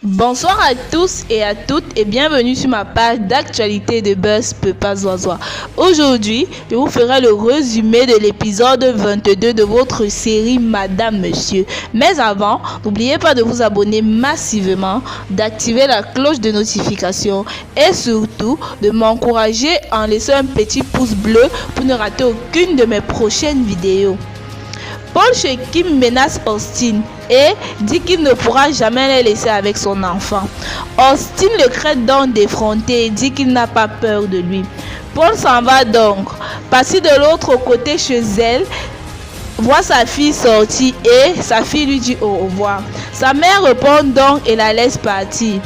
Bonsoir à tous et à toutes et bienvenue sur ma page d'actualité de Buzz Papa Zoazoa. Aujourd'hui, je vous ferai le résumé de l'épisode 22 de votre série Madame Monsieur. Mais avant, n'oubliez pas de vous abonner massivement, d'activer la cloche de notification et surtout de m'encourager en laissant un petit pouce bleu pour ne rater aucune de mes prochaines vidéos. Paul Shekim menace Austin et dit qu'il ne pourra jamais les laisser avec son enfant. Austin le craint donc d'effronter et dit qu'il n'a pas peur de lui. Paul s'en va donc, passer de l'autre côté chez elle, voit sa fille sortir et sa fille lui dit au revoir. Sa mère répond donc et la laisse partir.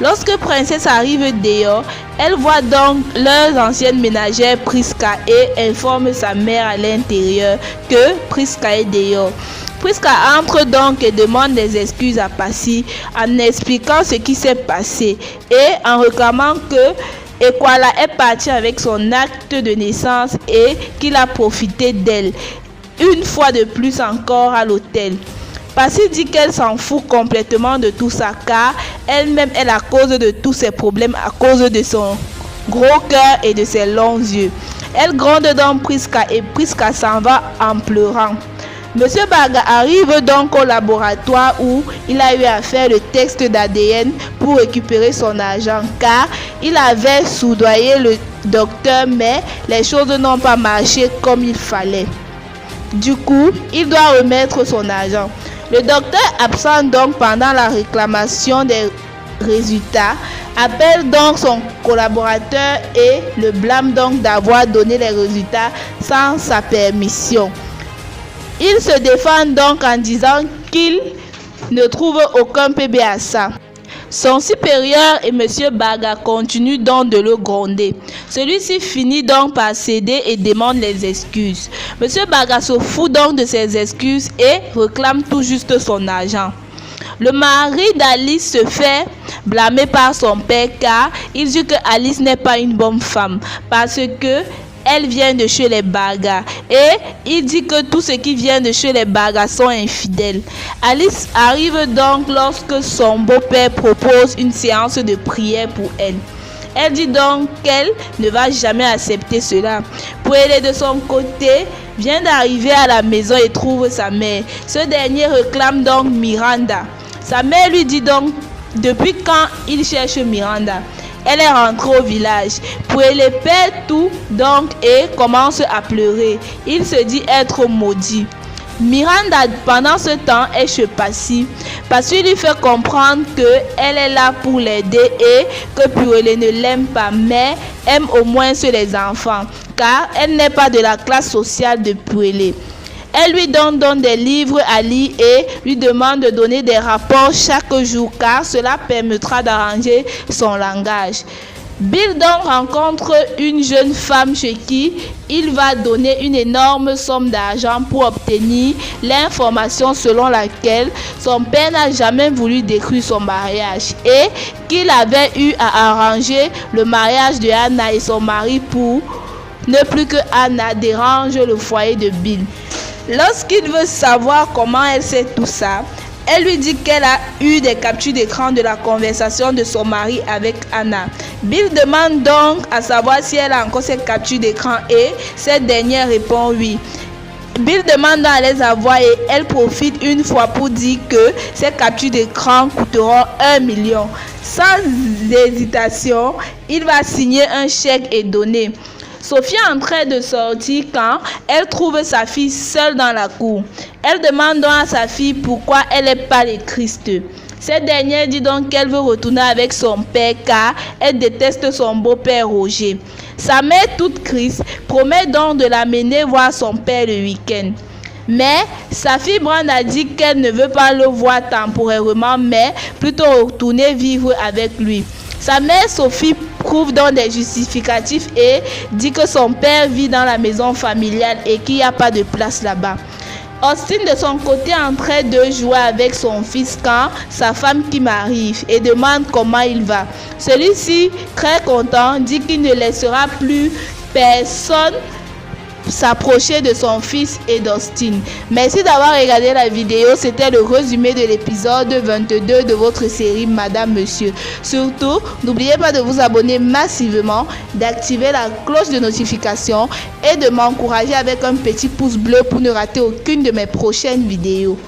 Lorsque Princesse arrive dehors, elle voit donc leurs anciennes ménagères Priska et informe sa mère à l'intérieur que Priska est dehors. Priska entre donc et demande des excuses à Passy en expliquant ce qui s'est passé et en réclamant que Ekwala est parti avec son acte de naissance et qu'il a profité d'elle, une fois de plus encore à l'hôtel. Passy dit qu'elle s'en fout complètement de tout ça car elle-même est la cause de tous ses problèmes à cause de son gros cœur et de ses longs yeux. Elle gronde donc Priska et Priska s'en va en pleurant. Monsieur Baga arrive donc au laboratoire où il a eu à faire le test d'ADN pour récupérer son argent car il avait soudoyé le docteur mais les choses n'ont pas marché comme il fallait. Du coup, il doit remettre son argent. Le docteur absent donc pendant la réclamation des résultats, appelle donc son collaborateur et le blâme donc d'avoir donné les résultats sans sa permission. Il se défend donc en disant qu'il ne trouve aucun PB à ça. Son supérieur et Monsieur Baga continuent donc de le gronder. Celui-ci finit donc par céder et demande les excuses. Monsieur Baga se fout donc de ses excuses et réclame tout juste son argent. Le mari d'Alice se fait blâmer par son père car il dit que Alice n'est pas une bonne femme parce que elle vient de chez les Baga et il dit que tous ceux qui viennent de chez les Baga sont infidèles. Alice arrive donc lorsque son beau-père propose une séance de prière pour elle. Elle dit donc qu'elle ne va jamais accepter cela. Pouelle de son côté vient d'arriver à la maison et trouve sa mère. Ce dernier réclame donc Miranda. Sa mère lui dit donc depuis quand il cherche Miranda. Elle est rentrée au village. Pouelle perd tout donc et commence à pleurer. Il se dit être maudit. Miranda pendant ce temps est chez Passy. Passy lui fait comprendre qu'elle est là pour l'aider et que Pouelle ne l'aime pas mais aime au moins les enfants car elle n'est pas de la classe sociale de Pouelle. Elle lui donne des livres à lire et lui demande de donner des rapports chaque jour car cela permettra d'arranger son langage. Bill donc rencontre une jeune femme chez qui il va donner une énorme somme d'argent pour obtenir l'information selon laquelle son père n'a jamais voulu détruire son mariage et qu'il avait eu à arranger le mariage de Anna et son mari pour ne plus que Anna dérange le foyer de Bill. Lorsqu'il veut savoir comment elle sait tout ça, elle lui dit qu'elle a eu des captures d'écran de la conversation de son mari avec Anna. Bill demande donc à savoir si elle a encore ces captures d'écran et cette dernière répond oui. Bill demande à les avoir et elle profite une fois pour dire que ces captures d'écran coûteront 1 million. Sans hésitation, il va signer un chèque et donner. Sophie est en train de sortir quand elle trouve sa fille seule dans la cour. Elle demande donc à sa fille pourquoi elle n'est pas le Christ. Cette dernière dit donc qu'elle veut retourner avec son père car elle déteste son beau-père Roger. Sa mère toute triste promet donc de l'amener voir son père le week-end. Mais sa fille Brenda dit qu'elle ne veut pas le voir temporairement mais plutôt retourner vivre avec lui. Sa mère Sophie trouve donc des justificatifs et dit que son père vit dans la maison familiale et qu'il n'y a pas de place là-bas. Austin de son côté est en train de jouer avec son fils quand sa femme Kim arrive et demande comment il va. Celui-ci, très content, dit qu'il ne laissera plus personne s'approcher de son fils et d'Austin. Merci d'avoir regardé la vidéo. C'était le résumé de l'épisode 22 de votre série Madame Monsieur. Surtout, n'oubliez pas de vous abonner massivement, d'activer la cloche de notification et de m'encourager avec un petit pouce bleu pour ne rater aucune de mes prochaines vidéos.